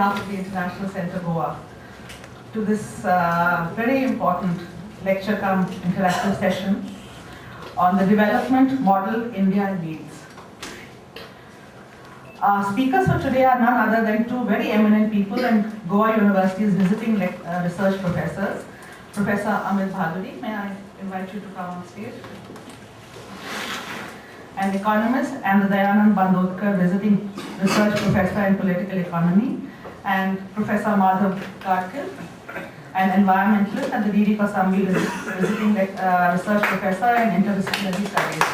behalf of the International Centre Goa to this very important lecture cum interactive session on the development model India needs. Our speakers for today are none other than two very eminent people and Goa University's visiting research professors. Professor MADHAV, may I invite you to come on stage? An economist and the Dayanand Bandodkar visiting research professor in political economy, and Professor MADHAV, an environmentalist and the DD Kosambi visiting research professor in interdisciplinary studies.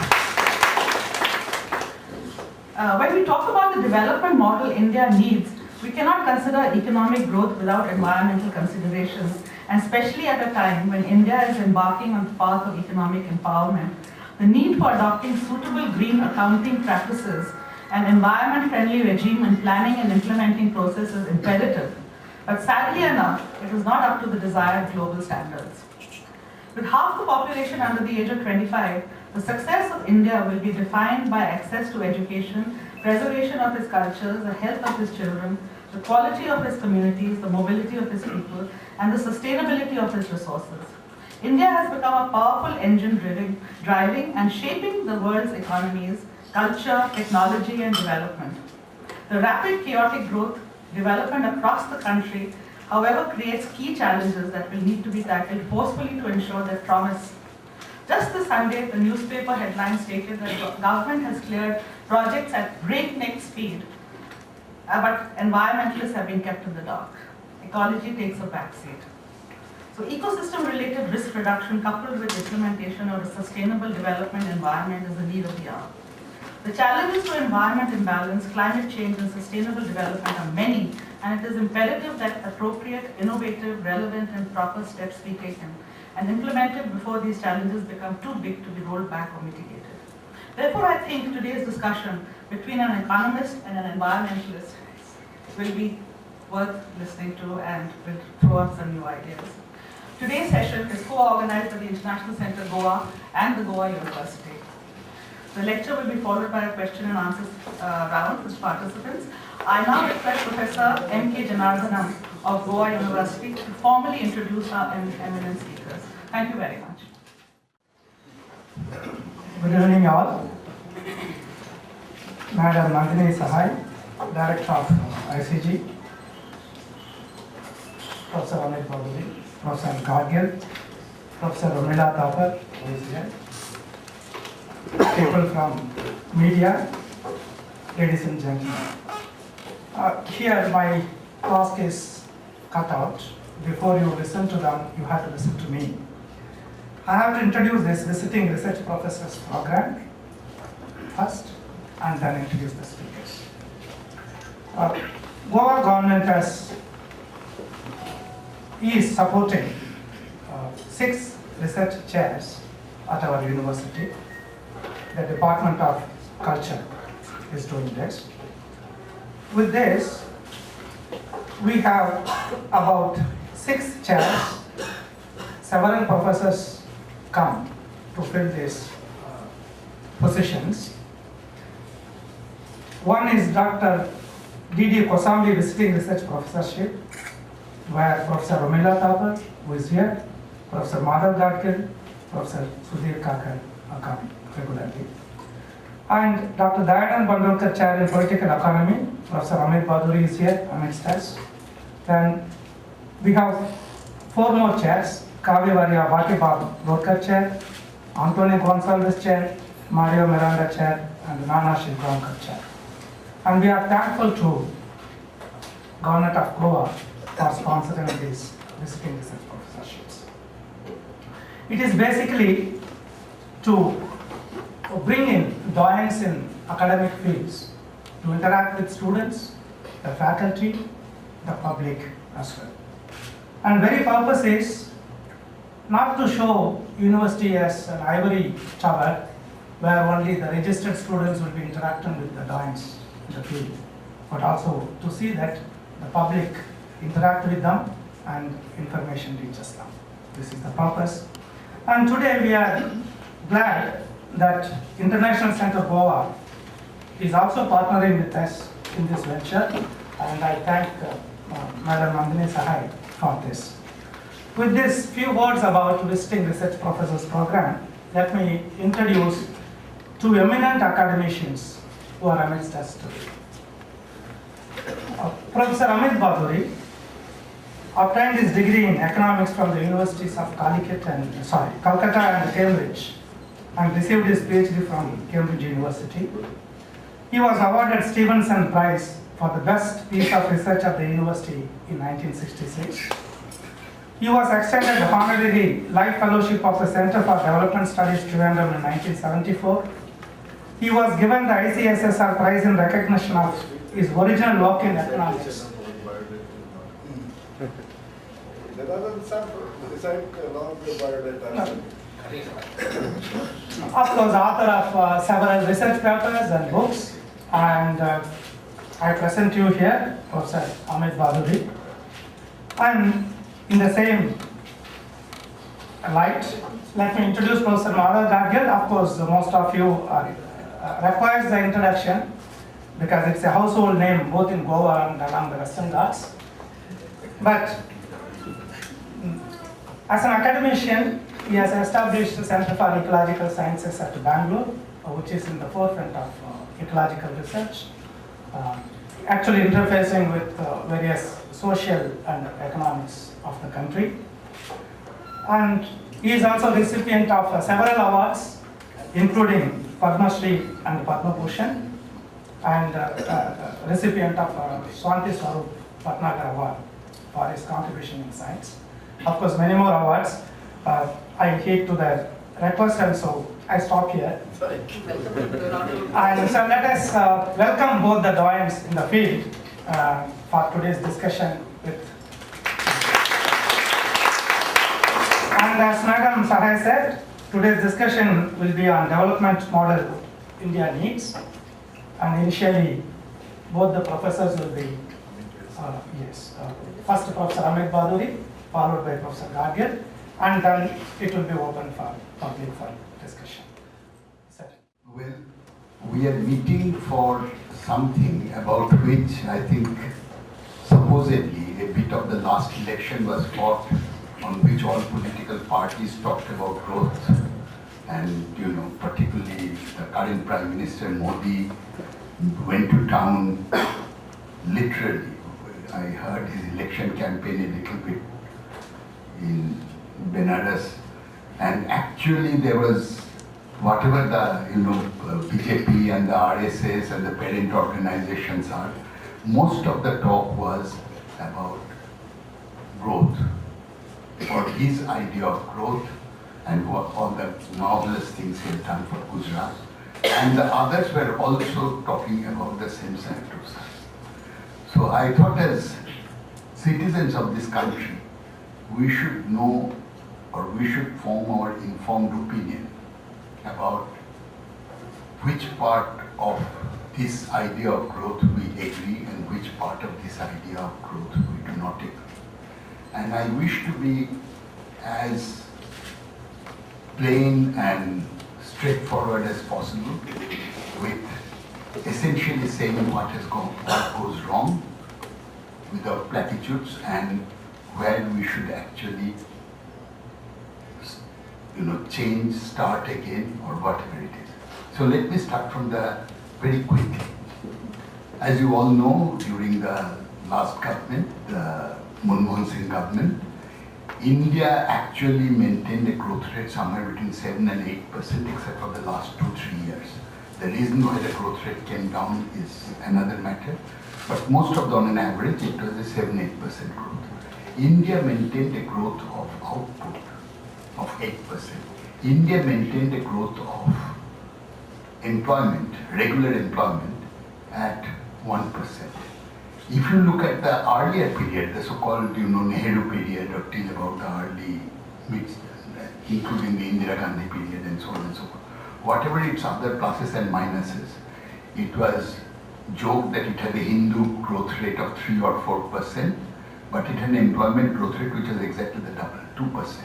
When we talk about the development model India needs, we cannot consider economic growth without environmental considerations, and especially at a time when India is embarking on the path of economic empowerment. The need for adopting suitable green accounting practices and environment-friendly regime in planning and implementing process is imperative. But sadly enough, it is not up to the desired global standards. With half the population under the age of 25, the success of India will be defined by access to education, preservation of its cultures, the health of its children, the quality of its communities, the mobility of its people, and the sustainability of its resources. India has become a powerful engine driving and shaping the world's economies, culture, technology, and development. The rapid chaotic growth, development across the country, however, creates key challenges that will need to be tackled forcefully to ensure their promise. Just this Sunday, the newspaper headline stated that the government has cleared projects at breakneck speed, but environmentalists have been kept in the dark. Ecology takes a backseat. So ecosystem-related risk reduction coupled with implementation of a sustainable development environment is the need of the hour. The challenges to environment imbalance, climate change, and sustainable development are many, and it is imperative that appropriate, innovative, relevant, and proper steps be taken and implemented before these challenges become too big to be rolled back or mitigated. Therefore, I think today's discussion between an economist and an environmentalist will be worth listening to and will throw up some new ideas. Today's session is co-organized by the International Centre Goa and the Goa University. The lecture will be followed by a question and answer round with participants. I now request Professor M.K. Janardhan of Goa University to formally introduce our eminent speakers. Thank you very much. Good evening, all. Madam Nandini Sahai, Director of ICG, Professor Botany, Professor GADGIL, Professor Romila Thapar, who is here, people from media, ladies and gentlemen. Here my task is cut out. Before you listen to them, you have to listen to me. I have to introduce this visiting research professors program first, and then introduce the speakers. Goa government is supporting 6 research chairs at our university. The Department of Culture is doing this. With this, we have about 6 chairs. Several professors come to fill these positions. One is Dr. D.D. Kosambi Visiting Research Professorship, where Professor Romila Thapar, who is here, Professor MADHAV GADGIL, Professor Sudhir Kakar come regularly. And Dr. Dayanand Bandodkar Chair in Political Economy, Professor Amit Baduri is here amidst us. Then we have 4 more chairs, Kavi Varia Bhati Bandodkar Chair, Antonio Gonsalves Chair, Mario Miranda Chair, and Nana Shivgaonkar Chair. And we are thankful to Government of Goa for sponsoring these visiting research professorships. It is basically to bring in doyens in academic fields to interact with students, the faculty, the public as well. And very purpose is not to show university as an ivory tower where only the registered students will be interacting with the doyens in the field, but also to see that the public interact with them and information reaches them. This is the purpose. And today we are glad that International Centre Goa is also partnering with us in this venture, and I thank Madam Nandini Sahai for this. With this few words about Visiting Research Professors Program, let me introduce two eminent academicians who are amidst us today. Professor Amit Baduri obtained his degree in economics from the universities of Calcutta and Cambridge, and received his PhD from Cambridge University. He was awarded Stevenson Prize for the best piece of research at the university in 1966. He was extended the honorary life fellowship of the Center for Development Studies, Trivandrum, in 1974. He was given the ICSSR Prize in recognition of his original work in economics. There are some beside along the biodata. Of course, author of several research papers and books, and I present you here Professor Amit Baduri. And in the same light, let me introduce Professor MADHAV GADGIL. Of course, most of you requires the introduction because it's a household name both in Goa and along the Western Ghats. But as an academician, he has established the Center for Ecological Sciences at Bangalore, which is in the forefront of ecological research, actually interfacing with various social and economics of the country. And he is also recipient of several awards, including Padma Shri and Padma Bhushan, and recipient of Swanti Swarup Bhatnagar Award for his contribution in science. Of course, many more awards. I heed to the request, and so I stop here. And so let us welcome both the doyens in the field for today's discussion with. And as Madam Sahai said, today's discussion will be on development model India needs. And initially, both the professors will be, first Professor Amit Baduri, followed by Professor GADGIL, and then it will be open for public for discussion. Sir. Well, we are meeting for something about which I think supposedly a bit of the last election was fought, on which all political parties talked about growth. And, particularly the current Prime Minister Modi went to town literally. I heard his election campaign a little bit in Benares, and actually there was whatever the BJP and the RSS and the parent organizations are, most of the talk was about growth, or his idea of growth, and what all the marvelous things he had done for Gujarat, and the others were also talking about the same set of things. So I thought, as citizens of this country, we should know, or we should form our informed opinion about which part of this idea of growth we agree and which part of this idea of growth we do not agree. And I wish to be as plain and straightforward as possible, with essentially saying what goes wrong, without platitudes, and where we should actually change, start again, or whatever it is. So let me start from the very quickly. As you all know, during the last government, the Manmohan Singh government, India actually maintained a growth rate somewhere between 7 and 8%, except for the last 2-3 years. The reason why the growth rate came down is another matter, but most of them, on an average, it was a 7-8% growth. India maintained a growth of output of 8%. India maintained a growth of employment, regular employment, at 1%. If you look at the earlier period, the so-called Nehru period, or till about the early mid, including the Indira Gandhi period and so on and so forth, whatever its other pluses and minuses, it was joked that it had a Hindu growth rate of 3 or 4%, but it had an employment growth rate which was exactly the double, 2%.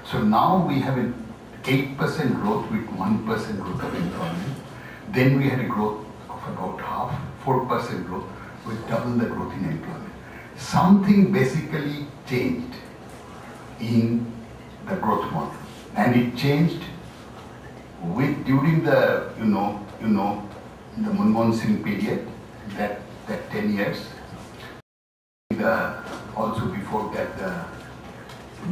So now we have an 8% growth with 1% growth of employment. Then we had a growth of about half, 4% growth, with double the growth in employment. something basically changed in the growth model, and it changed during the the Manmohan Singh period, that 10 years, also before that the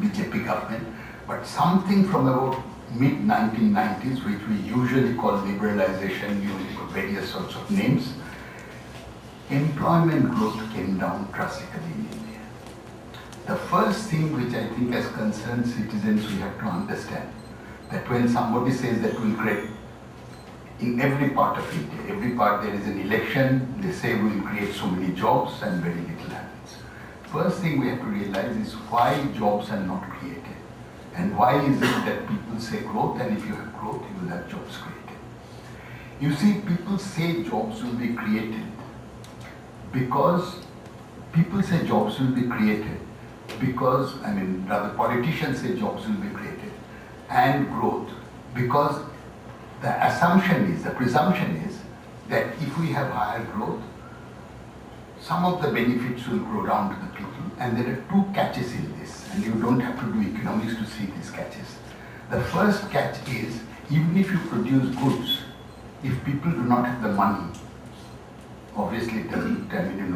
BJP government, but something from about mid-1990s, which we usually call liberalization, using various sorts of names, employment growth came down drastically in India. The first thing which I think as concerned citizens we have to understand, that when somebody says that we'll create, in every part of India, every part there is an election, they say we'll create so many jobs and very little happens. First thing we have to realize is why jobs are not created. And why is it that people say growth, and if you have growth, you will have jobs created? You see, people say jobs will be created because people say jobs will be created because, rather politicians say jobs will be created and growth, because the assumption is, the presumption is that if we have higher growth, some of the benefits will go down to the people, and there are two catches in this, and you don't have to do economics to see these catches. The first catch is, even if you produce goods, if people do not have the money, obviously it doesn't,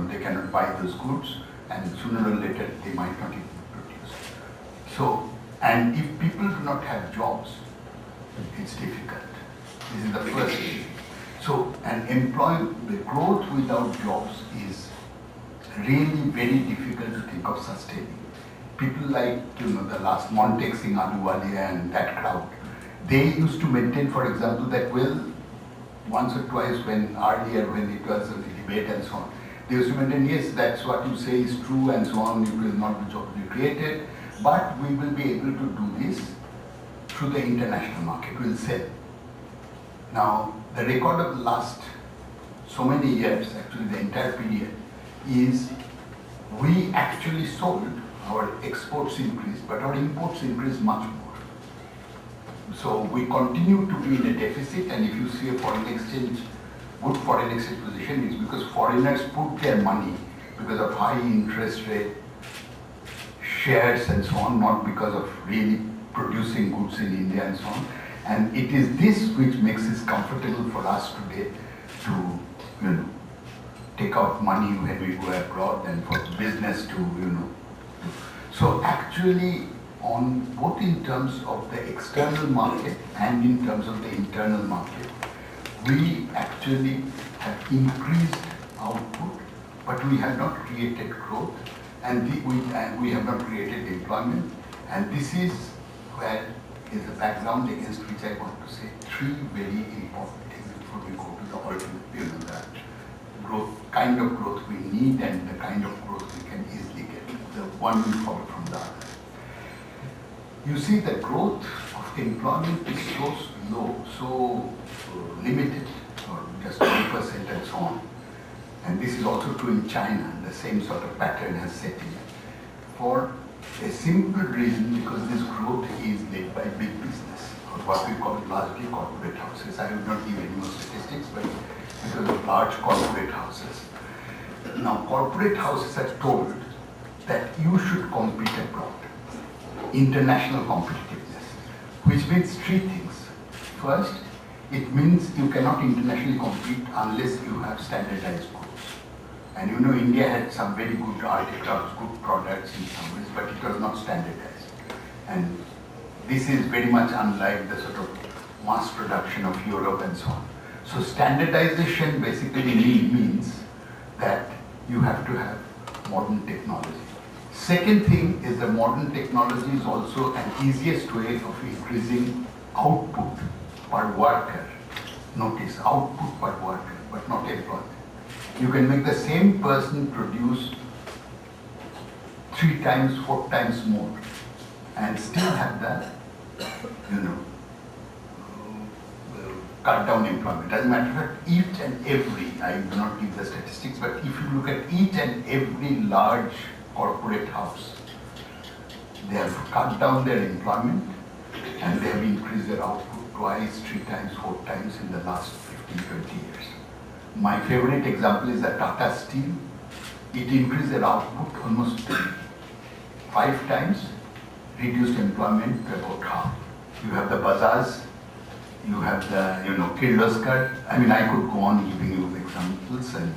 they cannot buy those goods, and sooner or later they might not even produce. So, and if people do not have jobs, it's difficult. This is the first thing. So, the growth without jobs is really very difficult to think of sustaining. People like, the last Montek Singh Ahluwalia and that crowd, they used to maintain, for example, that once or twice earlier when it was a debate and so on, they used to maintain, yes, that's what you say is true and so on, it will not be job created, but we will be able to do this through the international market, we'll sell. Now, the record of the last so many years, actually the entire period, is we actually sold, our exports increased, but our imports increased much more. So we continue to be in a deficit, and if you see a foreign exchange, good foreign exchange position, is because foreigners put their money because of high interest rate, shares and so on, not because of really producing goods in India and so on. And it is this which makes it comfortable for us today to, take out money when we go abroad and for business to, So actually, on both in terms of the external market and in terms of the internal market, we actually have increased output, but we have not created growth, and we have not created employment. And this is where is the background against which I want to say three very important things before we go to the ultimate, that growth, kind of growth we need and the kind of growth we can easily get. The one will follow from the other. You see, the growth of employment is so low, so limited, or just 20% and so on. And this is also true in China. The same sort of pattern has set in. For a simple reason, because this growth is led by big business, or what we call largely corporate houses. I will not give any more statistics, but because of large corporate houses. Now, corporate houses are told that you should compete abroad. International competitiveness, which means three things. First, it means you cannot internationally compete unless you have standardized goods. And India had some very good articles, good products in some ways, but it was not standardized. And this is very much unlike the sort of mass production of Europe and so on. So standardization basically means that you have to have modern technology. Second thing is the modern technology is also an easiest way of increasing output per worker. Notice, output per worker, but not employment. You can make the same person produce 3 times, 4 times more and still have the, cut down employment. As a matter of fact, each and every, I will not give the statistics, but if you look at each and every large corporate house, they have cut down their employment and they have increased their output twice, 3 times, 4 times in the last 15, 20 years. My favorite example is the Tata Steel. it increased their output almost 5 times, reduced employment to about half. You have the bazaars, you have the, Kirloskar. I mean, I could go on giving you examples and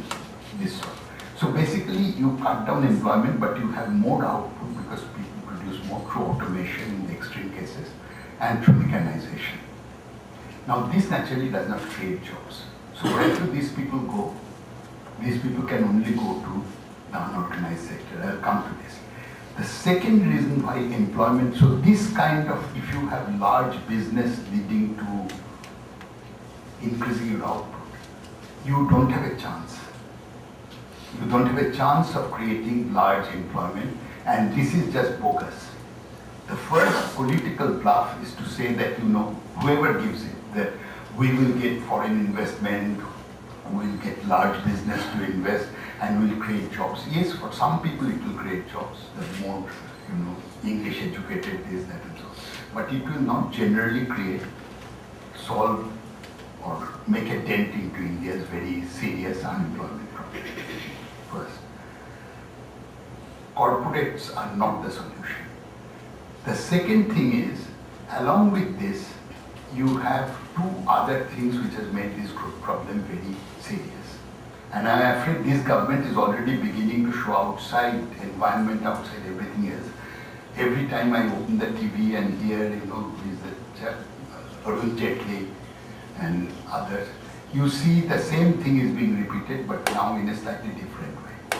this sort. So basically, you cut down employment, but you have more output because people produce more through automation in the extreme cases and through mechanization. Now, this naturally does not create jobs. So where do these people go? These people can only go to the unorganized sector. I'll come to this. The second reason why employment, so this kind of, if you have large business leading to increasing your output, you don't have a chance. You don't have a chance of creating large employment, and this is just bogus. The first political bluff is to say that, whoever gives it, that we will get foreign investment, we will get large business to invest, and we will create jobs. Yes, for some people it will create jobs. The more, English educated, this, that, and so on. But it will not generally solve or make a dent into India's very serious unemployment problem. First, corporates are not the solution. The second thing is, along with this, you have 2 other things which has made this problem very serious. And I am afraid this government is already beginning to show outside environment, outside everything else. Every time I open the TV and hear, is the chap, Arun Jaitley and others, you see the same thing is being repeated, but now in a slightly different way.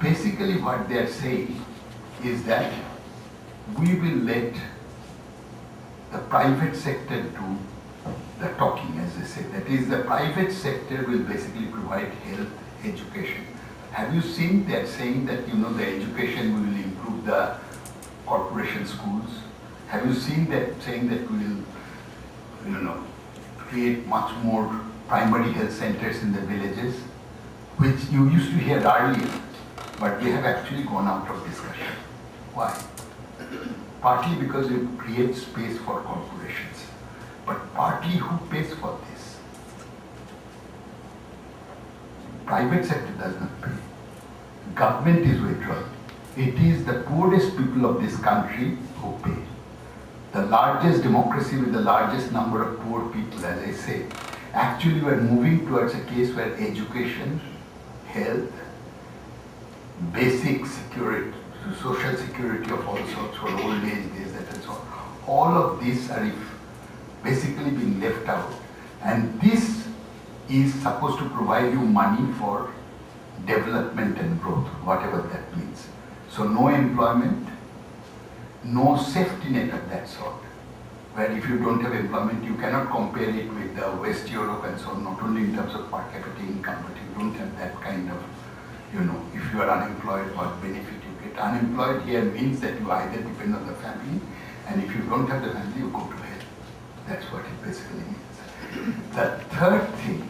Basically what they are saying is that we will let the private sector do the talking, as they say. That is, the private sector will basically provide health, education. Have you seen they are saying that, the education will improve the corporation schools? Have you seen that saying that we will, create much more primary health centers in the villages, which you used to hear earlier, but they have actually gone out of discussion. Why? Partly because it creates space for corporations, but partly who pays for this? Private sector does not pay. Government is withdrawn. It is the poorest people of this country who pay. The largest democracy with the largest number of poor people, as I say, actually we are moving towards a case where education, health, basic security, social security of all sorts for old age, this, that, and so on. All of these are basically being left out. And this is supposed to provide you money for development and growth, whatever that means. So no employment, no safety net of that sort. Where if you don't have employment, you cannot compare it with West Europe and so on, not only in terms of per capita income, but you don't have that kind of, if you are unemployed, what benefit you get. Unemployed here means that you either depend on the family, and if you don't have the family, you go to hell. That's what it basically means. The third thing,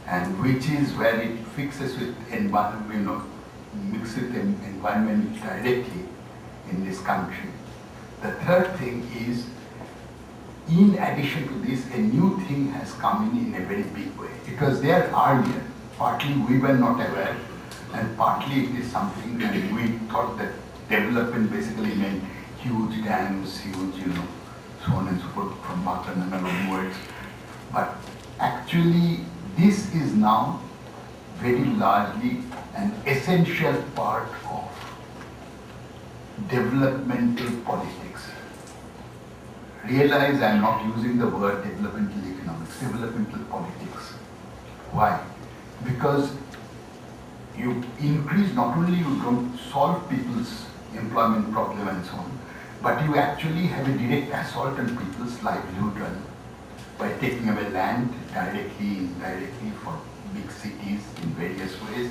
and which is where it fixes with environment, mixes with environment directly in this country. The third thing is, in addition to this, a new thing has come in a very big way. It was there earlier. Partly we were not aware, and partly it is something that we thought that development basically meant huge dams, huge, so on and so forth, from Botany onwards. But actually, this is now very largely an essential part of developmental politics. Realize I am not using the word developmental economics, developmental politics. Why? Because you increase, not only you don't solve people's employment problem and so on, but you actually have a direct assault on people's livelihood run by taking away land directly, indirectly for big cities in various ways.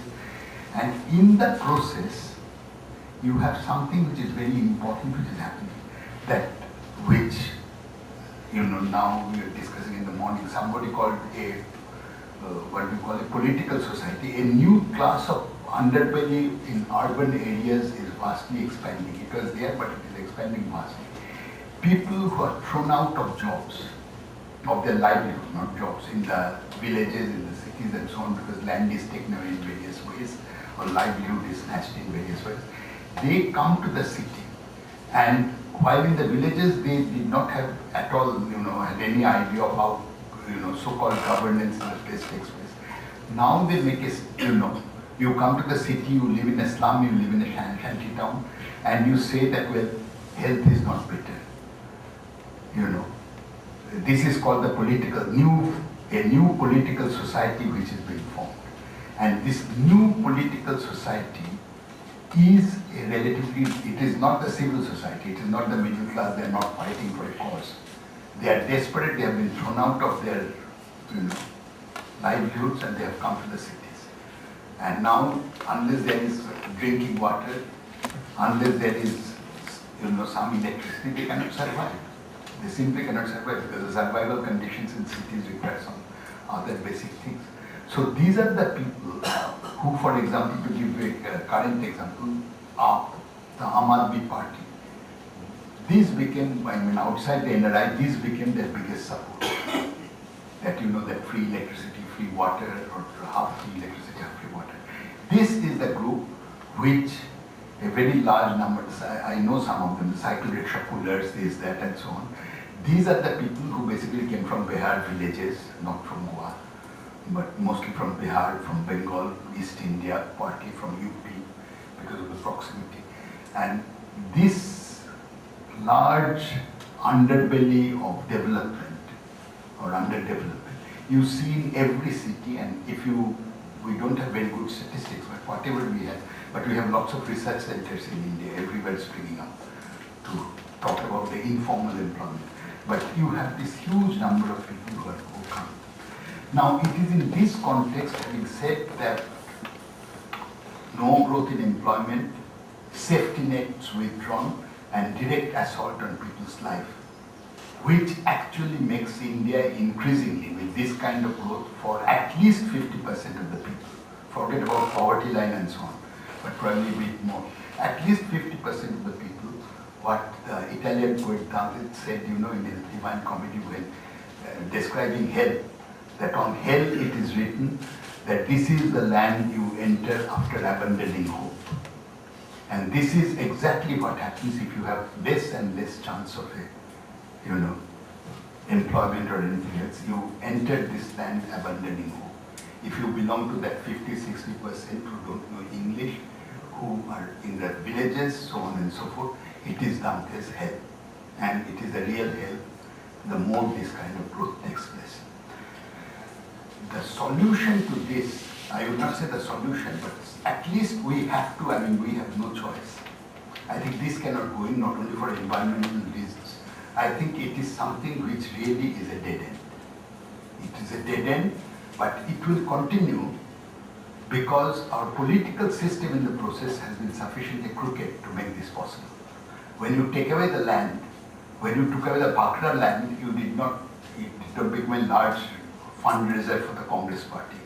And in the process, you have something which is very important which is happening, that which, now we are discussing in the morning, somebody called a political society, a new class of underbelly in urban areas is vastly expanding. It was there, but it is expanding vastly. People who are thrown out of jobs, of their livelihood, not jobs, in the villages, in the cities and so on, because land is taken away in various ways, or livelihood is snatched in various ways. They come to the city, and while in the villages they did not have at all, had any idea of how, so-called governance in the place takes place. Now they make a, you come to the city, you live in a slum, you live in a shanty town, and you say that, well, health is not better. This is called the a new political society which is being formed. And this new political society is it is not the civil society, it is not the middle class, they are not fighting for a cause. They are desperate, they have been thrown out of their livelihoods and they have come to the cities. And now, unless there is drinking water, unless there is some electricity, they cannot survive. They simply cannot survive because the survival conditions in cities require some other basic things. So these are the people who, for example, to give a current example, the Aam Party. These became, outside the NRI, these became their biggest support. That that free electricity, free water, or half free electricity, half free water. This is the group which a very large number, I know some of them, cycle rickshaw pullers, this, that, and so on. These are the people who basically came from Bihar villages, not from Goa, but mostly from Bihar, from Bengal, East India, partly from UP because of the proximity. And this large underbelly of development or underdevelopment, you see in every city, and we don't have very good statistics, but whatever we have, but we have lots of research centers in India, everywhere springing up to talk about the informal employment. But you have this huge number of people who come. Now, it is in this context, having said that no growth in employment, safety nets withdrawn, and direct assault on people's life, which actually makes India increasingly, with this kind of growth, for at least 50% of the people. Forget about poverty line and so on, but probably a bit more. At least 50% of the people, what the Italian poet Dante said, in his Divine Comedy when describing hell, that on hell it is written that this is the land you enter after abandoning hope. And this is exactly what happens if you have less and less chance of employment or anything else. You enter this land abandoning hope. If you belong to that 50-60% who don't know English, who are in the villages, so on and so forth, it is Dante's hell. And it is a real hell the more this kind of growth takes place. The solution to this, I would not say the solution, but at least we have to, we have no choice. I think this cannot go in not only for environmental reasons. I think it is something which really is a dead end. It is a dead end, but it will continue because our political system in the process has been sufficiently crooked to make this possible. When you take away the land, when you took away the Bhakra land, it did not become a large fundraiser for the Congress party.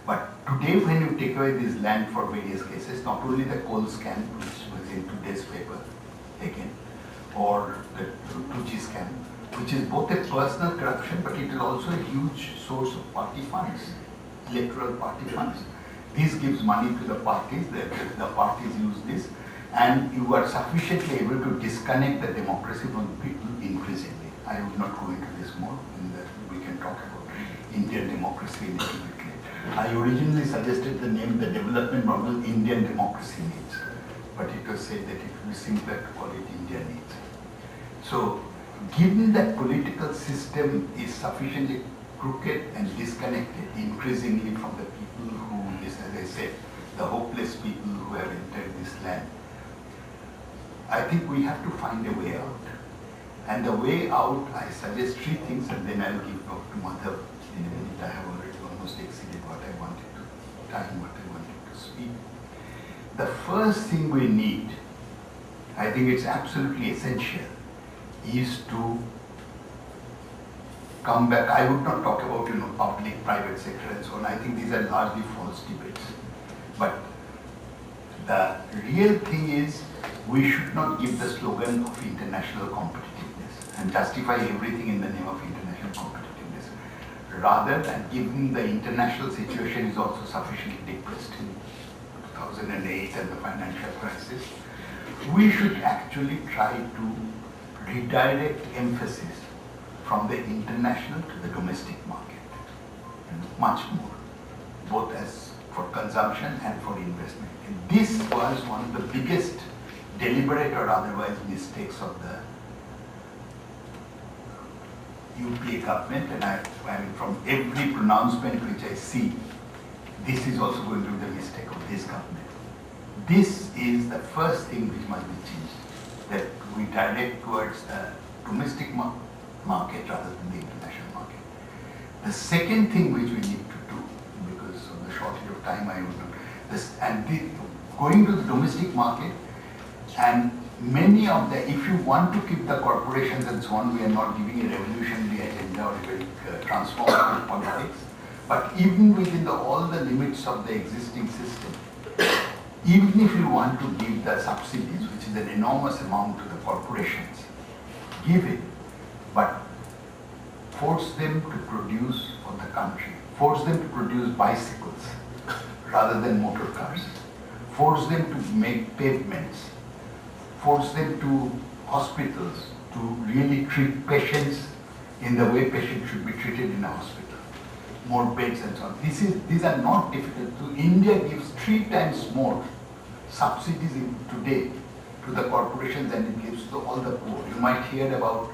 But today when you take away this land for various cases, not only the coal scam, which was in today's paper again, or the 2G scam, which is both a personal corruption, but it is also a huge source of party funds, electoral party funds. This gives money to the parties, the parties use this, and you are sufficiently able to disconnect the democracy from the people increasingly. I would not go into this more, we can talk about Indian democracy a little bit later. I originally suggested the name, the development model Indian democracy needs, but it was said that it would be simpler to call it India needs. So, given that political system is sufficiently crooked and disconnected increasingly from the people who, as I said, the hopeless people who have entered this land, I think we have to find a way out. And the way out, I suggest three things, and then I'll give back to MADHAV in a minute. I have already almost exceeded what I wanted to speak. The first thing we need, I think it's absolutely essential, is to come back. I would not talk about public, private sector and so on. I think these are largely false debates. But the real thing is, we should not give the slogan of international competitiveness and justify everything in the name of international competitiveness. Rather than given the international situation is also sufficiently depressed in 2008 and the financial crisis, we should actually try to redirect emphasis from the international to the domestic market, much more, both as for consumption and for investment. And this was one of the biggest deliberate or otherwise mistakes of the UPA government, and I mean from every pronouncement which I see, this is also going to be the mistake of this government. This is the first thing which must be changed, that we direct towards the domestic market rather than the international market. The second thing which we need to do, because of the shortage of time I would do this, and going to the domestic market, and many of the, if you want to keep the corporations and so on, we are not giving a revolutionary agenda or a very transformative politics, but even within all the limits of the existing system, even if you want to give the subsidies, which is an enormous amount to the corporations, give it, but force them to produce for the country, force them to produce bicycles rather than motor cars, force them to make pavements, force them to hospitals to really treat patients in the way patients should be treated in a hospital, more beds and so on. These are not difficult. So India gives 3 times more subsidies today to the corporations than it gives to all the poor. You might hear about,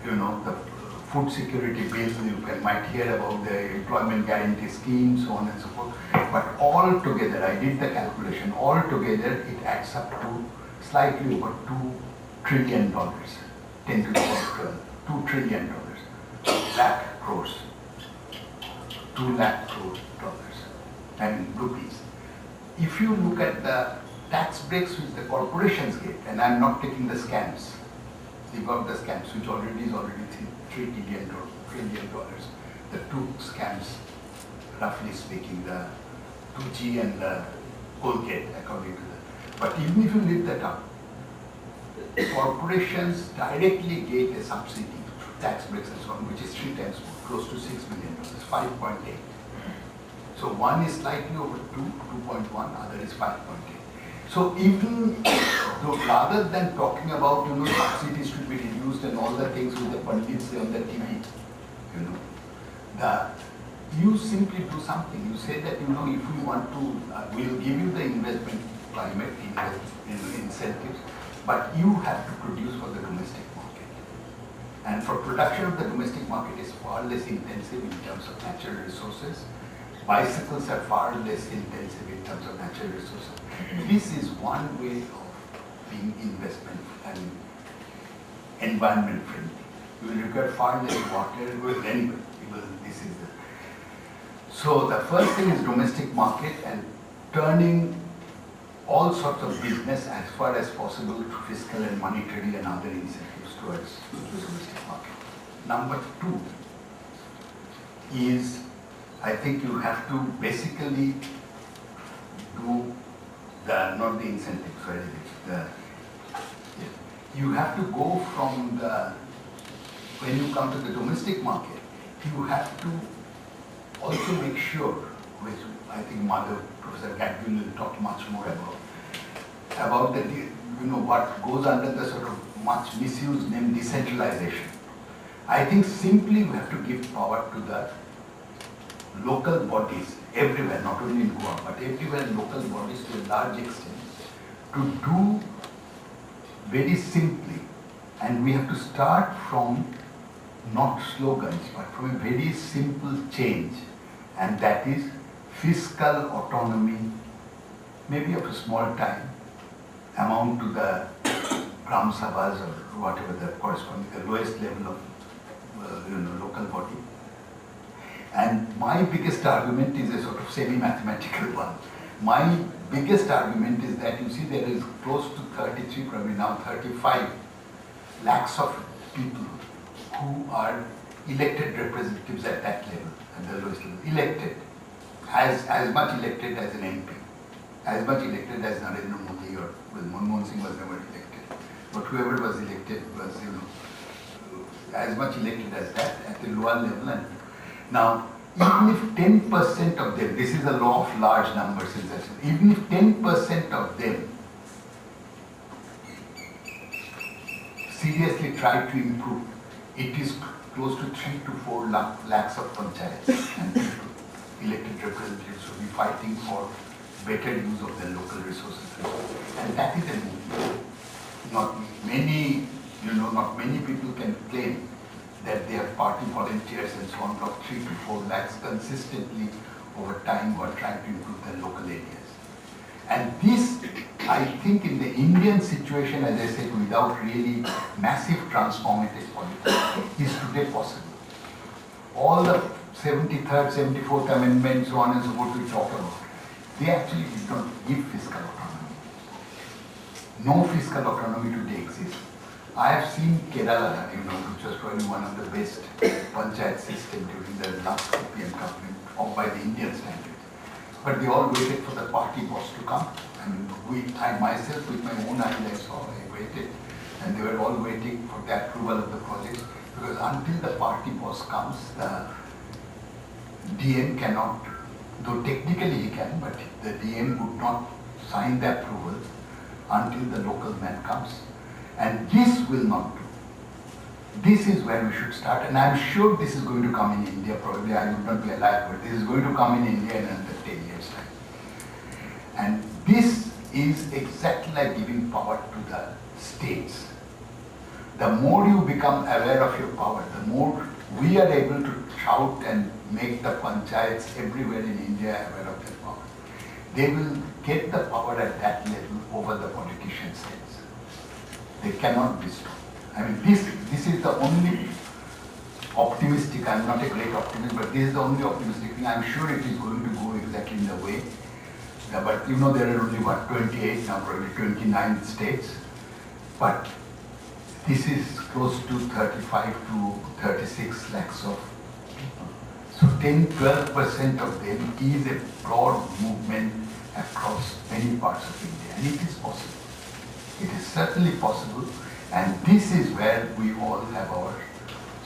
the food security bill, you might hear about the employment guarantee scheme, so on and so forth. But all together, I did the calculation, all together it adds up to slightly over $2 trillion, 10 to the power 12, $2 trillion, lakh crores, 2 lakh crore dollars, I mean rupees. If you look at the tax breaks which the corporations get, and I'm not taking the scams, leave out the scams, which already is already $3 trillion, the 2 scams, roughly speaking, the 2G and the Colgate, according to that. But even if you leave that out, corporations directly get a subsidy through tax breaks and so on, which is 3 times more, close to $6 million, 5.8. So one is slightly over 2.1, other is 5.8. So even though rather than talking about subsidies should be reduced and all the things with the pundits say on the TV, you simply do something. You say that if we want to, we'll give you the investment climate, incentives, but you have to produce for the domestic market. And for production of the domestic market is far less intensive in terms of natural resources. Bicycles are far less intensive in terms of natural resources. This is one way of being investment and environment friendly. You will require far less water anyway. This is so the first thing is domestic market and turning all sorts of business as far as possible to fiscal and monetary and other incentives towards the domestic market. Number 2 is, I think you have to basically do not the incentive, sorry, you have to go from when you come to the domestic market, you have to also make sure, which I think MADHAV, Professor GADGIL will talk much more about the, what goes under the sort of much misused name decentralization. I think simply we have to give power to the local bodies everywhere, not only in Goa, but everywhere local bodies to a large extent to do very simply, and we have to start from not slogans, but from a very simple change, and that is fiscal autonomy, maybe of a small time, amount to the Gram Sabhas or whatever the corresponding, the lowest level of local body. And my biggest argument is a sort of semi-mathematical one. My biggest argument is that there is close to 33, probably now 35 lakhs of people who are elected representatives at that level, at the lowest level, elected, as much elected as an MP, as much elected as Narendra Modi or Manmohan Singh was never elected, but whoever was elected was, as much elected as that at the lower level. And now, even if 10% of them, this is a law of large numbers in that sense, even if 10% of them seriously try to improve, it is close to 3 to 4 lakhs of panchayats and people, elected representatives will be fighting for better use of their local resources. And that is a movement. Not many people can claim that they have party volunteers and so on, got 3 to 4 lakhs consistently over time who are trying to improve their local areas. And this, I think in the Indian situation, as I said, without really massive transformative politics, is today possible. All the 73rd, 74th amendments, so on and so forth we talk about, they actually did not give fiscal autonomy. No fiscal autonomy today exists. I have seen Kerala, which was probably one of the best panchayat system during the last CPM government, or by the Indian standards. But they all waited for the party boss to come. I myself, with my own eyes, I saw, I waited, and they were all waiting for the approval of the project, because until the party boss comes, the DM cannot, though technically he can, but the DM would not sign the approval until the local man comes. And this will not do. This is where we should start, and I'm sure this is going to come in India, probably I would not be alive, but this is going to come in India in another 10 years' time. And this is exactly like giving power to the states. The more you become aware of your power, the more we are able to shout and make the panchayats everywhere in India aware of their power. They will get the power at that level over the politicians' heads. They cannot be stopped. I mean, this is the only optimistic, I'm not a great optimist, but this is the only optimistic thing. I'm sure it is going to go exactly in the way. But there are only 28, now probably 29 states. But this is close to 35 to 36 lakhs of people. So 10-12% of them is a broad movement across many parts of India. And it is possible. It is certainly possible. And this is where we all have our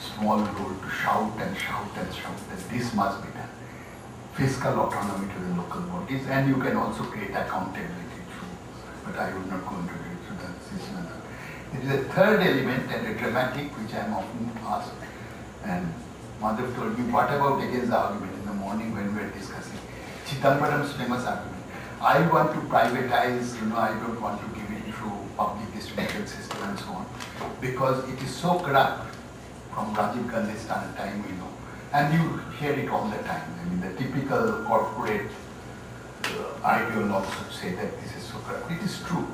small role to shout and shout and shout that this must be done. Fiscal autonomy to the local bodies, and you can also create accountability through, but I would not go into it through that system. It is a third element and a dramatic, which I am often asked, and Madhav told me, what about against the argument in the morning when we were discussing Chidambaram's famous argument? I want to privatize, I don't want to give it through public distribution system and so on, because it is so corrupt from Rajiv Gandhi's time, and you hear it all the time. I mean, the typical corporate ideologues would say that this is so corrupt. It is true.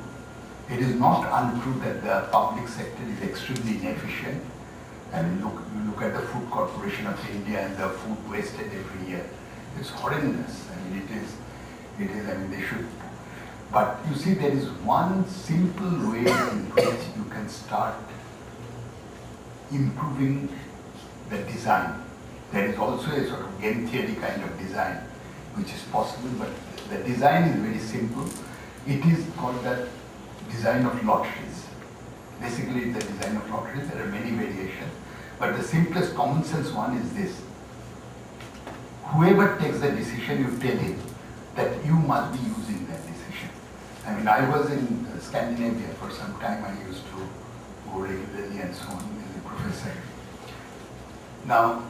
It is not untrue that the public sector is extremely inefficient. I mean, you look at the Food Corporation of India and the food wasted every year. It's horrendous. I mean, they should. But you see, there is one simple way in which you can start improving the design. There is also a sort of game theory kind of design which is possible, but the design is very simple. It is called the design of lotteries. Basically, it's the design of lotteries. There are many variations, but the simplest common sense one is this. Whoever takes the decision, you tell him that you must be using that decision. I mean, I was in Scandinavia for some time. I used to go regularly and so on as a professor. Now,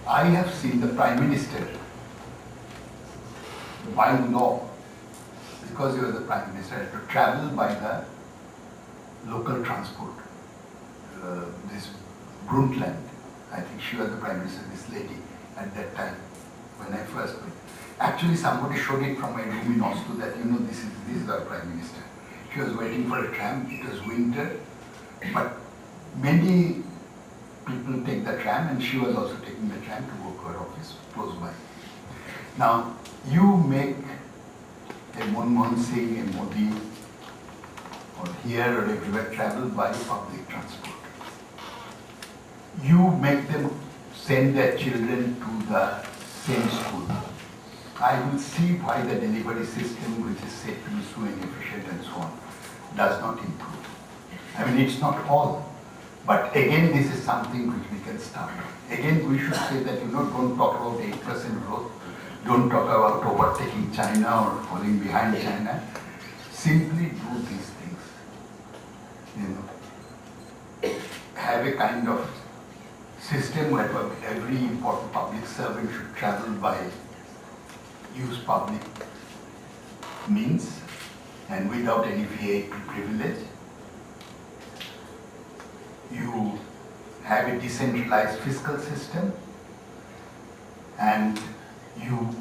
I have seen the Prime Minister, by law, because he was the Prime Minister, had to travel by the local transport. This Brundtland, I think she was the Prime Minister, this lady at that time when I first went. Actually, somebody showed it from my room in Oslo that, this is our Prime Minister. She was waiting for a tram. It was winter, but many people take the tram, and she was also taking the tram to go to her office close by. Now, you make a Manmohan Singh, a Modi, or here or everywhere travel by public transport. You make them send their children to the same school. I will see why the delivery system, which is said to be so inefficient and so on, does not improve. I mean, it's not all. But again, this is something which we can start. Again, we should say that, don't talk about 8% growth, don't talk about overtaking China or falling behind China. Simply do these things. Have a kind of system where every important public servant should travel use public means and without any VIP privilege. You have a decentralized fiscal system and you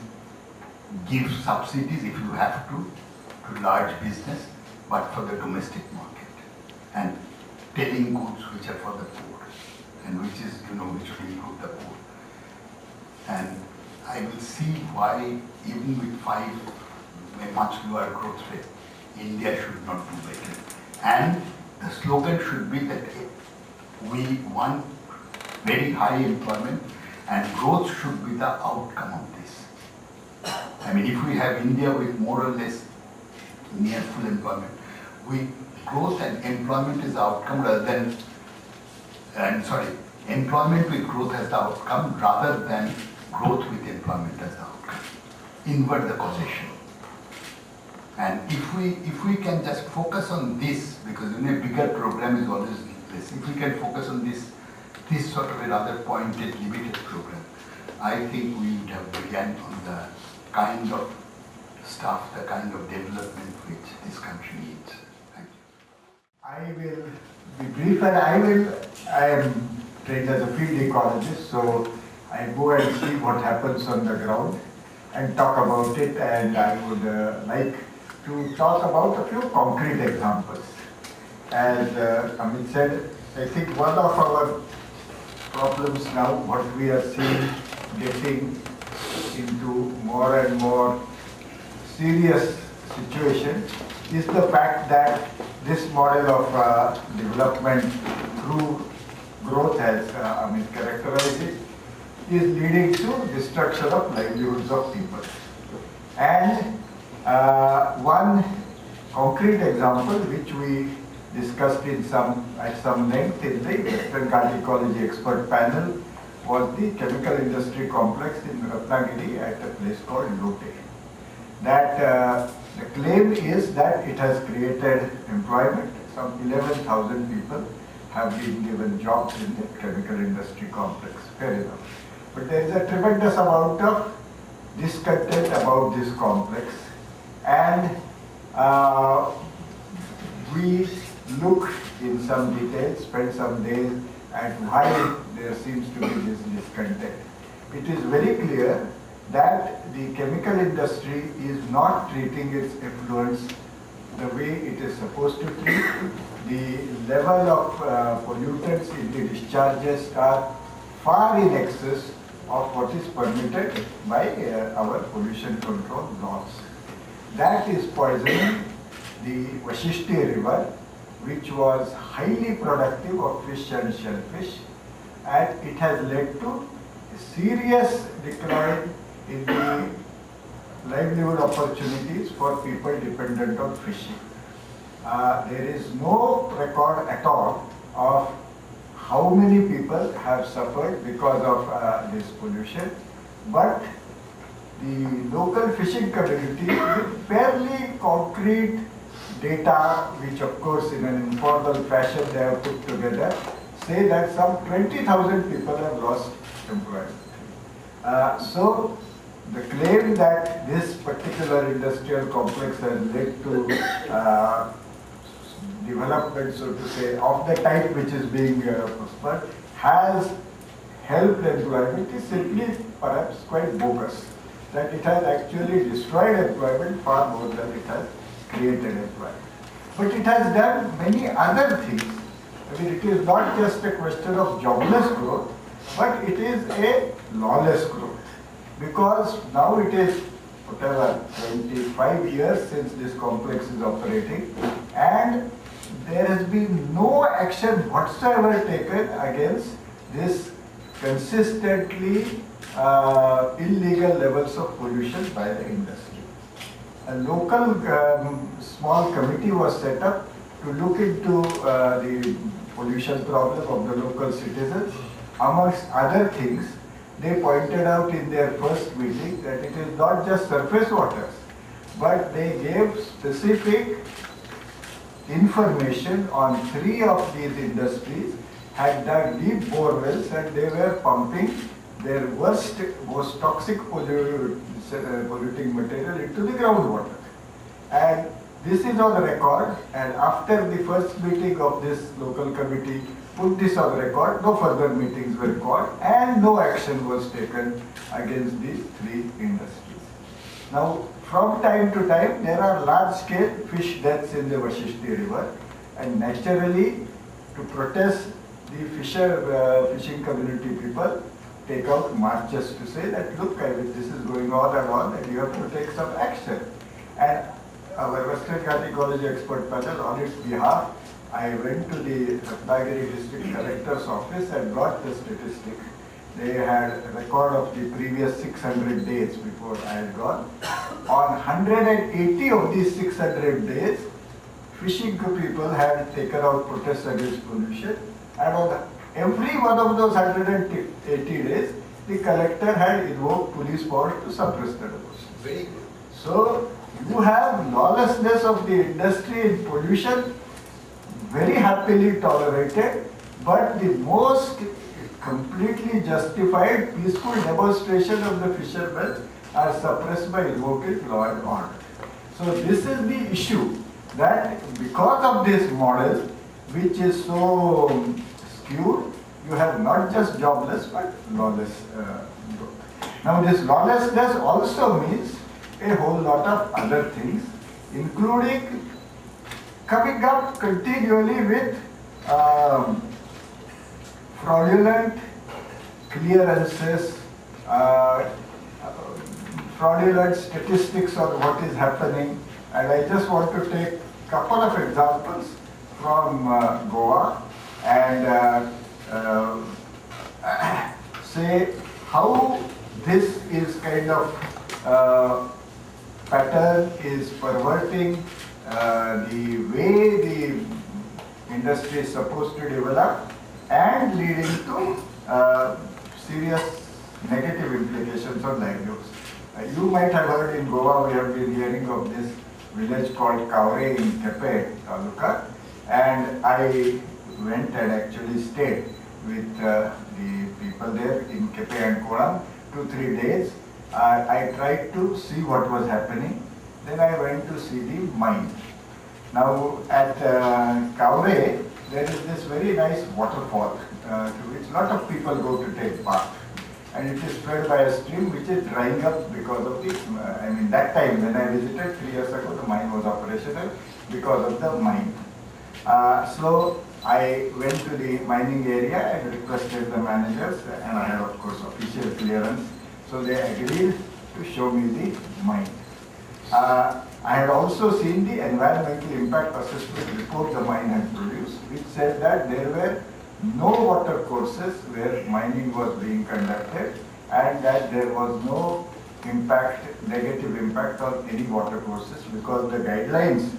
give subsidies if you have to large business, but for the domestic market, and telling goods which are for the poor and which will improve the poor. And I will see why even with a much lower growth rate, India should not do better. And the slogan should be that we want very high employment and growth should be the outcome of this. I mean, if we have India with more or less near full employment, growth and employment is the outcome rather than, employment with growth as the outcome rather than growth with employment as the outcome. Invert the causation. And if we can just focus on this, because a bigger program is always needless, if we can focus on this sort of a rather pointed, limited program, I think we would have begun on the kind of stuff, the kind of development which this country needs. Thank you. I will be brief, and I am trained as a field ecologist, so I go and see what happens on the ground and talk about it, and I would like to talk about a few concrete examples. As Amit said, I think one of our problems now, what we are seeing getting into more and more serious situation is the fact that this model of development through growth, as Amit characterized it, is leading to destruction of livelihoods of people. And one concrete example which we discussed at some length in the Western Ghat Ecology Expert Panel was the chemical industry complex in Ratnagiri at a place called Lote. That the claim is that it has created employment. Some 11,000 people have been given jobs in the chemical industry complex. Fair enough. But there is a tremendous amount of discontent about this complex, and we look in some detail, spend some days at why there seems to be this discontent. It is very clear that the chemical industry is not treating its effluents the way it is supposed to treat. The level of pollutants in the discharges are far in excess of what is permitted by our pollution control laws. That is poisoning the Vashishti river, which was highly productive of fish and shellfish, and it has led to a serious decline in the livelihood opportunities for people dependent on fishing. There is no record at all of how many people have suffered because of this pollution, but the local fishing community with fairly concrete data, which of course in an informal fashion they have put together, say that some 20,000 people have lost employment. So the claim that this particular industrial complex has led to development, so to say, of the type which is being prospered, has helped employment is simply perhaps quite bogus. That it has actually destroyed employment far more than it has created employment. But it has done many other things. I mean, it is not just a question of jobless growth, but it is a lawless growth. Because now it is, 25 years since this complex is operating, and there has been no action whatsoever taken against this consistently illegal levels of pollution by the industry. A local small committee was set up to look into the pollution problem of the local citizens. Amongst other things, they pointed out in their first meeting that it is not just surface waters, but they gave specific information on 3 of these industries had dug deep bore wells and they were pumping their worst, most toxic polluting material into the groundwater. And this is on record, and after the first meeting of this local committee put this on record, no further meetings were called and no action was taken against these 3 industries. Now, from time to time, there are large-scale fish deaths in the Vashishti river, and naturally, to protest, the fishing community people take out marches to say that, look, this is going on and on, and you have to take some action. And our Western Ghat Ecology Expert Panel, on its behalf, I went to the Ratnagiri District Collector's office and got the statistics. They had a record of the previous 600 days before I had gone. On 180 of these 600 days, fishing people had taken out protests against pollution, and on every one of those 180 days, the collector had invoked police powers to suppress the demonstration. Very good. So, you have lawlessness of the industry in pollution very happily tolerated, but the most completely justified peaceful demonstration of the fishermen are suppressed by invoking law and order. So this is the issue, that because of this model, which is so skewed, you have not just jobless but lawless growth. Now this lawlessness also means a whole lot of other things, including coming up continually with fraudulent clearances, fraudulent statistics on what is happening. And I just want to take a couple of examples from Goa and say how this is kind of pattern is perverting the way the industry is supposed to develop and leading to serious negative implications on livelihoods. You might have heard in Goa, we have been hearing of this village called Kaure in Dept Taluka, and I went and actually stayed with the people there in Kepe and Kolam 2-3 days. I tried to see what was happening. Then I went to see the mine. Now at Kaure, there is this very nice waterfall to which a lot of people go to take bath. And it is fed by a stream which is drying up because of the, that time when I visited 3 years ago, the mine was operational because of the mine. So I went to the mining area and requested the managers, and I have of course official clearance. So they agreed to show me the mine. I had also seen the environmental impact assessment report the mine had produced, which said that there were no water courses where mining was being conducted, and that there was no impact, negative impact on any water courses, because the guidelines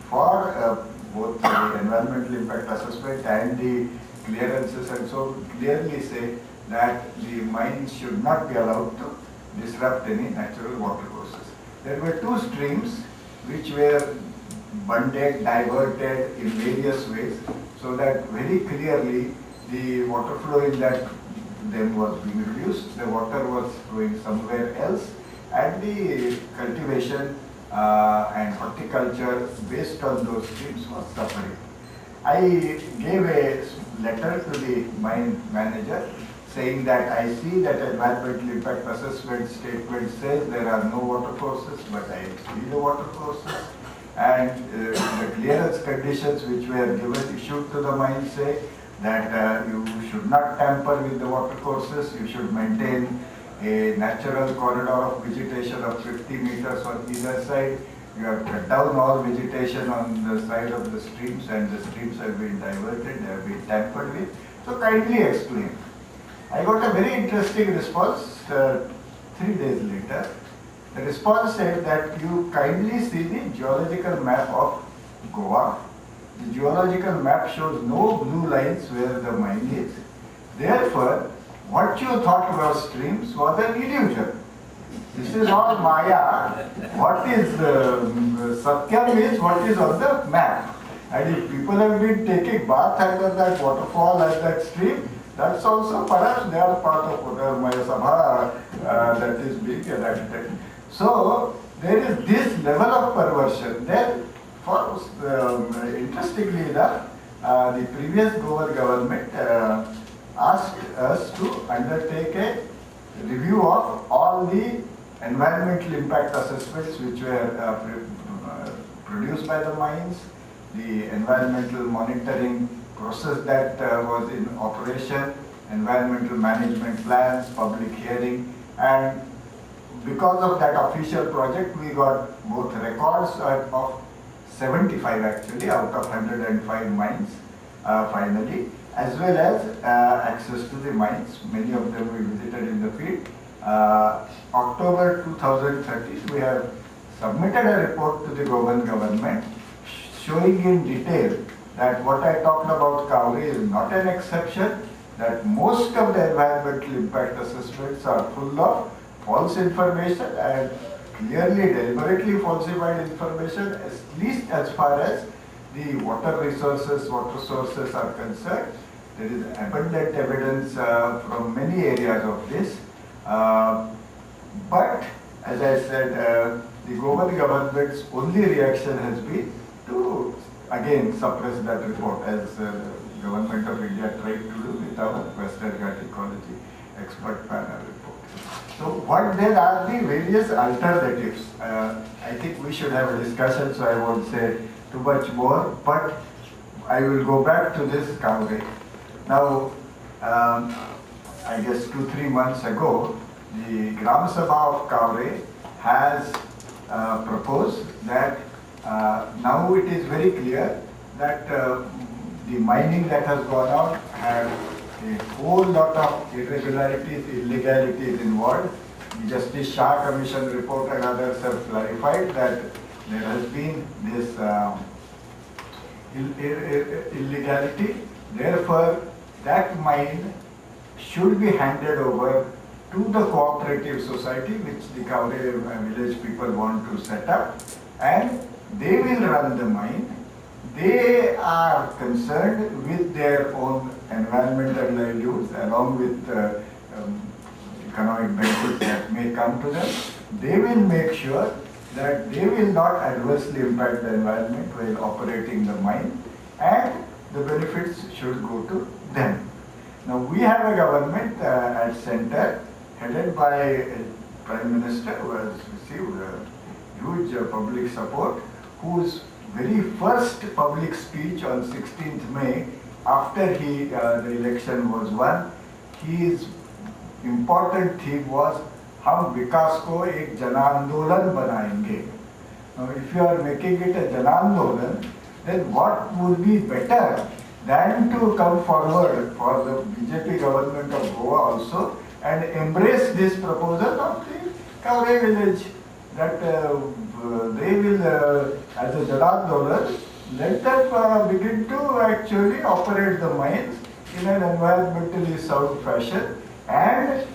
for both the environmental impact assessment and the clearances and so clearly say that the mines should not be allowed to disrupt any natural water courses. There were 2 streams which were bundled, diverted in various ways, so that very clearly the water flow in that them was being reduced, the water was going somewhere else, and the cultivation and horticulture based on those streams was suffering. I gave a letter to the mine manager saying that I see that environmental impact assessment statement says there are no water courses, but I see the water courses. And the clearance conditions which were given, issued to the mine say that you should not tamper with the water courses, you should maintain a natural corridor of vegetation of 50 meters on either side. You have cut down all vegetation on the side of the streams, and the streams have been diverted, they have been tampered with. So kindly explain. I got a very interesting response 3 days later. The response said that you kindly see the geological map of Goa The geological map shows no blue lines where the mine is. Therefore, what you thought were streams was an illusion. This is all Maya. What is Satyam is what is on the map. And if people have been taking bath under that waterfall and that stream, that's also perhaps they are part of the Maya Sabha that is being enacted. So there is this level of perversion. Then, interestingly enough, the previous government asked us to undertake a review of all the environmental impact assessments which were produced by the mines, the environmental monitoring process that was in operation, environmental management plans, public hearing, and because of that official project we got both records of 75 actually out of 105 mines finally, as well as access to the mines. Many of them we visited in the field. October 2013, we have submitted a report to the government showing in detail that what I talked about Kauri is not an exception, that most of the environmental impact assessments are full of false information and clearly deliberately falsified information, at least as far as the water sources are concerned. There is abundant evidence from many areas of this. But as I said, the government's only reaction has been to again suppress that report, as the government of India tried to do with our Western Ghat ecology expert panel report. So what then are the various alternatives? I think we should have a discussion, so I won't say too much more, but I will go back to this Kauri. Now, I guess 2-3 months ago, the Gram Sabha of Kauri has proposed that now it is very clear that the mining that has gone on had a whole lot of irregularities, illegalities involved. The Justice Shah Commission report and others have clarified that there has been this illegality. Therefore, that mine should be handed over to the cooperative society which the Kauri village people want to set up, and they will run the mine. They are concerned with their own environmental livelihoods along with economic benefits that may come to them. They will make sure that they will not adversely impact the environment while operating the mine, and the benefits should go to them. Now we have a government at center headed by a Prime Minister who has received huge public support, whose very first public speech on 16th May after the election was won, his important theme was हम विकास को एक जनांदोलन बनाएंगे. Now if you are making it a janandolan, then what would be better than to come forward for the BJP government of Goa also and embrace this proposal of the Kauri village, that they will, as a janandolan, let them begin to actually operate the mines in an environmentally sound fashion, and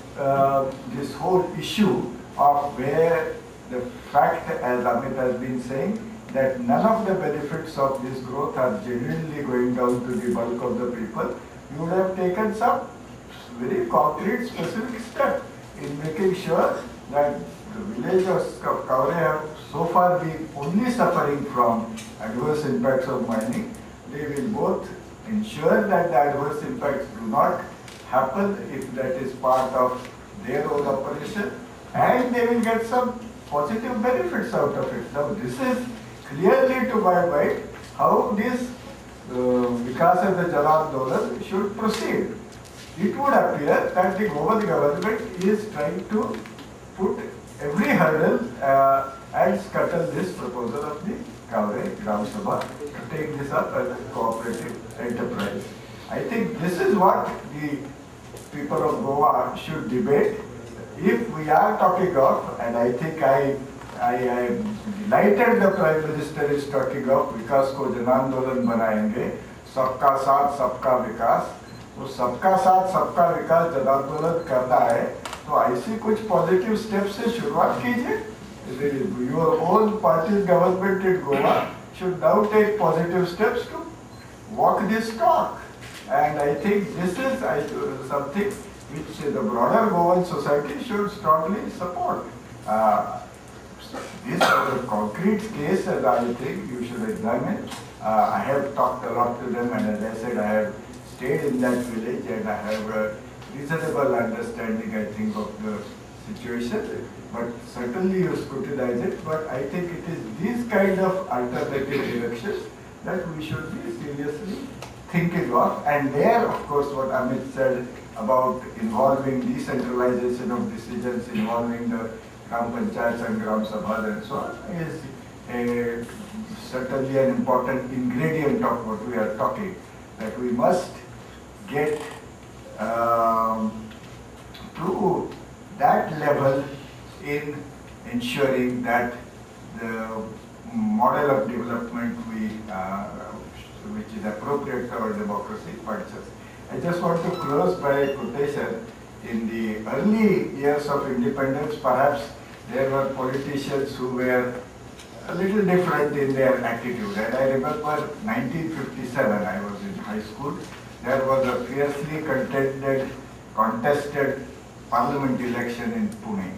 this whole issue of where the fact, as Amit has been saying, that none of the benefits of this growth are genuinely going down to the bulk of the people, you would have taken some very concrete, specific step in making sure that the villagers of Kauri have so far been only suffering from adverse impacts of mining. They will both ensure that the adverse impacts do not happen if that is part of their own operation, and they will get some positive benefits out of it. Now this is clearly to my mind how this Vikas and the Janardhan should proceed. It would appear that the Goa government is trying to put every hurdle and scuttle this proposal of the Kauri Gram Sabha to take this up as a cooperative enterprise. I think this is what the people of Goa should debate. If we are talking of, and I think I I am delighted the Prime Minister is talking of विकास को जन आंदोलन बनाएंगे, सबका साथ सबका विकास. तो सबका साथ सबका विकास जन आंदोलन करना है, तो ऐसी कुछ पॉजिटिव स्टेप से शुरुआत कीजिए. Your own party's government in Goa should now take positive steps to walk this talk. And I think this is something which the broader Goan society should strongly support. This is a concrete case that I think you should examine. I have talked a lot to them, and as I said, I have stayed in that village and I have a reasonable understanding, I think, of the situation. But certainly you scrutinize it, but I think it is these kind of alternative directions that we should be seriously thinking of. And there, of course, what Amit said about involving decentralization of decisions, involving the Gram Panchayats and Gram Sabhas and so on, is certainly an important ingredient of what we are talking, that we must get to that level in ensuring that the model of development which is appropriate to our democracy functions. I just want to close by a quotation. In the early years of independence, perhaps there were politicians who were a little different in their attitude. And I remember 1957, I was in high school, there was a fiercely contested parliament election in Pune.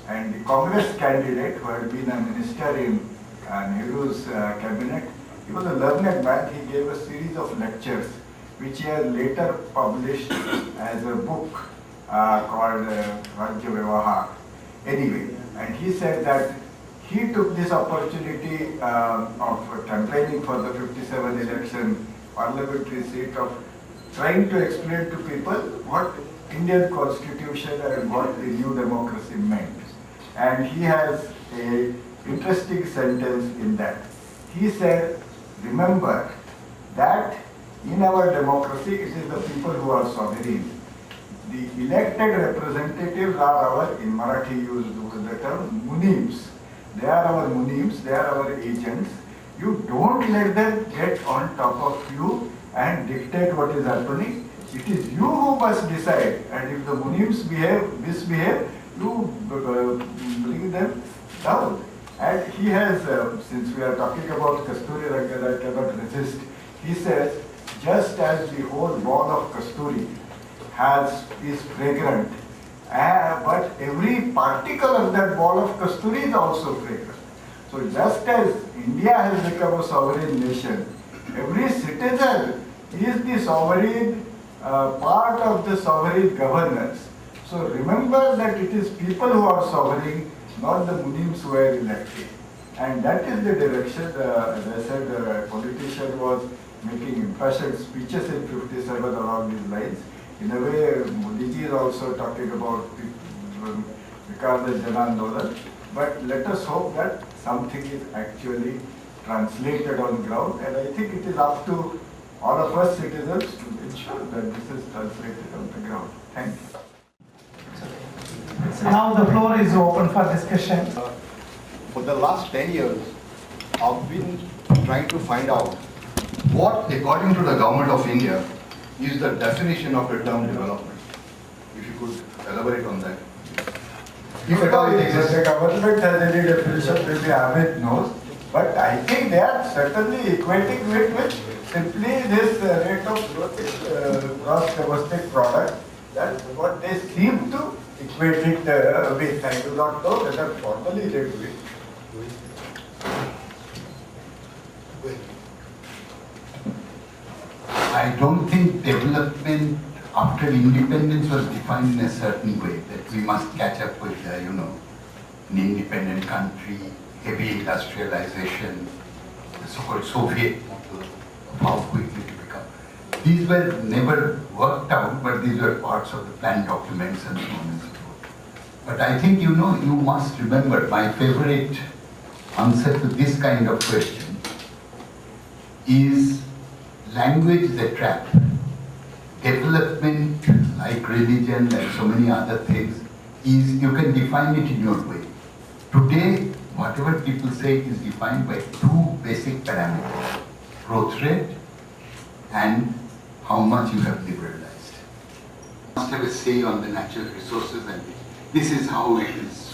And the Congress candidate, who had been a minister in Nehru's cabinet, he was a learned man. He gave a series of lectures, which he had later published as a book called Rajya Vyavahar. Anyway, and he said that he took this opportunity of campaigning for the 57 election parliamentary seat of trying to explain to people what Indian constitution and what the new democracy meant. And he has an interesting sentence in that. He said, remember that in our democracy, it is the people who are sovereign. The elected representatives are our, in Marathi used the term, munims. They are our munims, they are our agents. You don't let them get on top of you and dictate what is happening. It is you who must decide. And if the munims misbehave, you bring them down. And he has, since we are talking about Kasturi Ranga, I cannot resist, he says, just as the whole ball of Kasturi is fragrant, but every particle of that ball of Kasturi is also fragrant. So just as India has become a sovereign nation, every citizen is the sovereign part of the sovereign governance. So remember that it is people who are sovereign, not the munims who are elected. And that is the direction, as I said, the politician was making impassioned speeches in 57 along these lines. In a way, Modi ji is also talking about Vikas and Janardhan. But let us hope that something is actually translated on ground. And I think it is up to all of us citizens to ensure that this is translated on the ground. Thank you. So now the floor is open for discussion. For the last 10 years, I've been trying to find out What, according to the government of India, is the definition of the term development? If you could elaborate on that. If at all it exists. The government has any definition, maybe Amit knows, but I think they are certainly equating it with simply this rate of gross domestic product. That's what they seem to equate it with. I do not know whether formally they do it. I don't think development after independence was defined in a certain way, that we must catch up with, an independent country, heavy industrialization, the so-called Soviet model of how quickly to become. These were never worked out, but these were parts of the plan documents and so on and so forth. But I think, you must remember, my favorite answer to this kind of question is language is a trap. Development, like religion, like so many other things, is you can define it in your way. Today, whatever people say, it is defined by two basic parameters: growth rate and how much you have liberalized. You must have a say on the natural resources, and this is how it is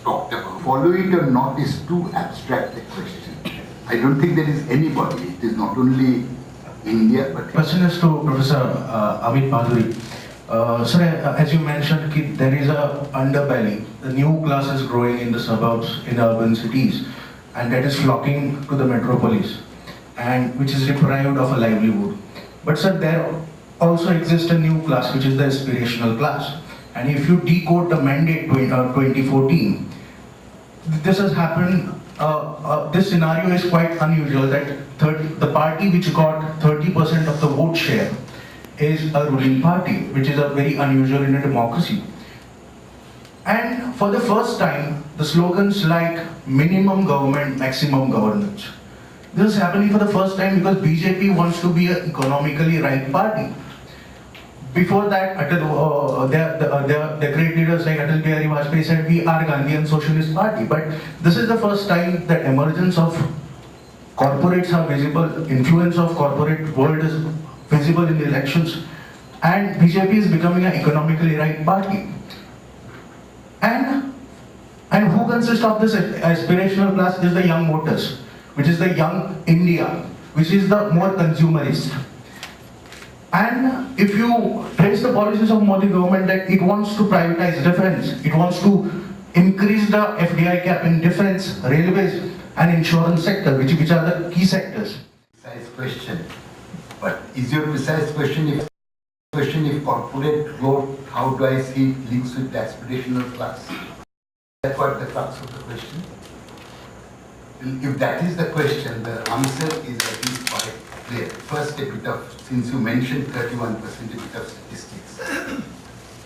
talked about. Follow it or not is too abstract a question. I don't think there is anybody, it is not only India, but... Question is to Professor Amit Madhuri. Sir, as you mentioned, there is a underbelly. The new class is growing in the suburbs, in urban cities, and that is flocking to the metropolis, and which is deprived of a livelihood. But sir, there also exists a new class, which is the aspirational class. And if you decode the mandate 2014, this has happened. This scenario is quite unusual, that the party which got 30% of the vote share is a ruling party, which is a very unusual in a democracy. And for the first time, the slogans like minimum government, maximum governance. This is happening for the first time because BJP wants to be an economically right party. Before that, the great leaders like Atal Bihari Vajpayee said, we are Gandhian Socialist Party. But this is the first time that emergence of corporates are visible, influence of corporate world is visible in the elections, and BJP is becoming an economically right party. And who consists of this aspirational class is the young voters, which is the young India, which is the more consumerist. And if you trace the policies of Modi government, that it wants to privatize defense, it wants to increase the FDI cap in defense, railways and insurance sector, which are the key sectors. Precise question, but is your precise question if corporate growth, how do I see it links with the aspirational class? That's what the crux of the question. If that is the question, the answer is I think quite clear. First, a bit of, since you mentioned 31%, a bit of statistics.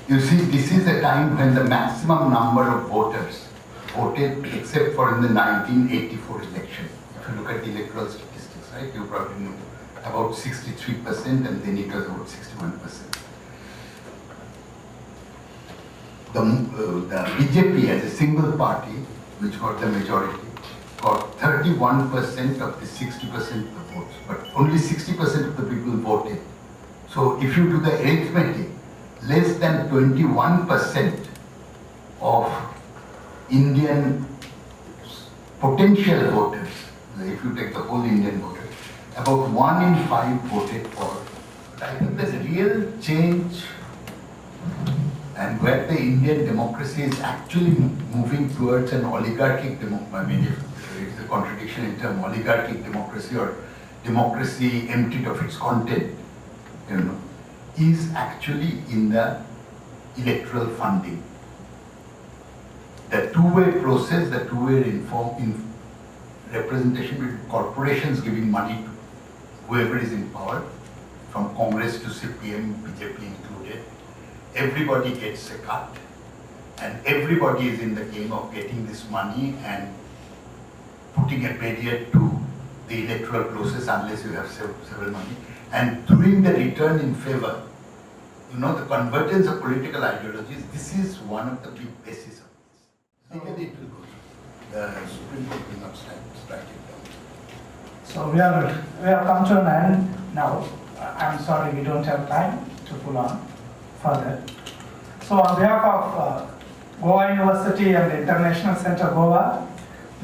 You see, this is a time when the maximum number of voters voted, except for in the 1984 election. If you look at the electoral statistics, right, you probably know about 63%, and then it was about 61%. The BJP as a single party, which got the majority, got 31% of the 60% of the votes, but only 60% of the people voted. So if you do the arithmetic, less than 21% of Indian potential voters, if you take the whole Indian voters, about 1 in 5 voted for. I think there's a real change, and where the Indian democracy is actually moving towards an oligarchic democracy. I mean, if it's a contradiction in term oligarchic democracy or democracy emptied of its content, is actually in the electoral funding. The two-way process, the two-way representation between corporations giving money to whoever is in power, from Congress to CPM, BJP included, everybody gets a cut, and everybody is in the game of getting this money and putting a barrier to the electoral process unless you have several money, and throwing the return in favor. The convergence of political ideologies, this is one of the big bases of this. Legally it will go through. The Supreme Court will not strike it down. So we have come to an end now. I'm sorry we don't have time to pull on further. So on behalf of Goa University and the International Center Goa,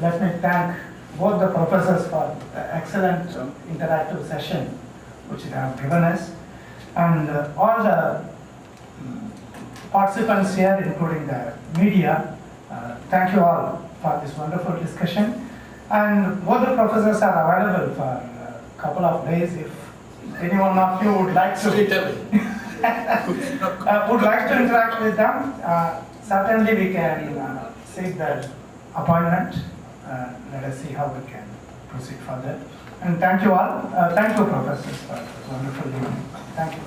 let me thank both the professors for the excellent interactive session which they have given us, and all the participants here, including the media. Thank you all for this wonderful discussion. And both the professors are available for a couple of days if any one of you would like to interact with them. Certainly we can seek the appointment. Let us see how we can proceed further. And thank you all. Thank you, professors, for wonderful evening. Thank you.